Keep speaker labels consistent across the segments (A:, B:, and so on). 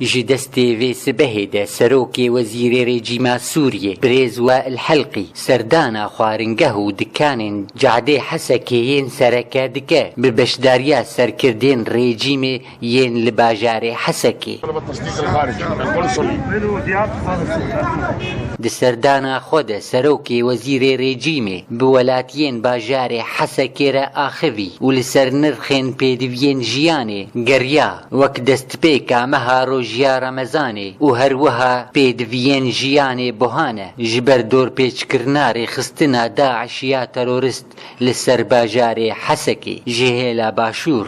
A: ji destê vê sibehê de Serokê Wezîrê Rejîma Sûriyê Birêz Wail Helqî serdana xwaringeh û dikanên Cadê Hesekê yên sereke dike bi beşdariya serkirdên rejîmê yên li bajarê Hesekê. Di serdana xwe de Serokê Wezîrê Rejîmê bi welatiyên bajarê Hesekê re axivî û li ser nirxên pêdiviyên jiyanê geriya wek destpêka meha rojiya Remezanê û her wiha pêdiviyên jiyanê buhane ji ber dorpêçkirina rêxistina Daeş ya terorist li ser bajarê Hesekê ji hêla başûr.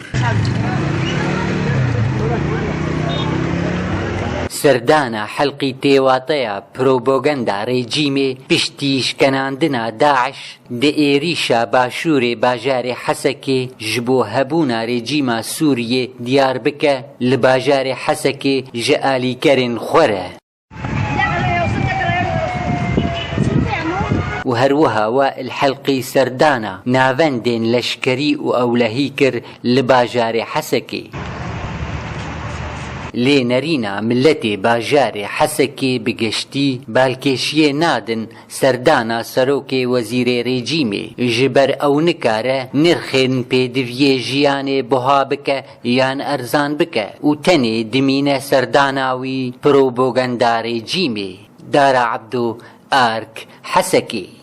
A: Serdana Helqî têwateya propaganda rejîmê piştî şkenandina Daeş di êrîşa başûrê bajarê Hesekê ji bo hebûna rejîma Sûriyê diyar bike li bajarê Hesekê ji alîkerên xwe re. û her wiha Wail Helqî serdana navendên leşkerî û ewlehî kir li bajarê Hesekê. Lê nerîna milletê bajarê Hesekê bi geştî balkêşiyê nadin serdana Serokê Wezîrê Rejîmê ji ber ew nikare nirxên pêdiviyê jiyanê buha bike yan erzan bike û tenê dimîne serdana wî propaganda rejîmê. Dara Abdo, Ark, Hesekê.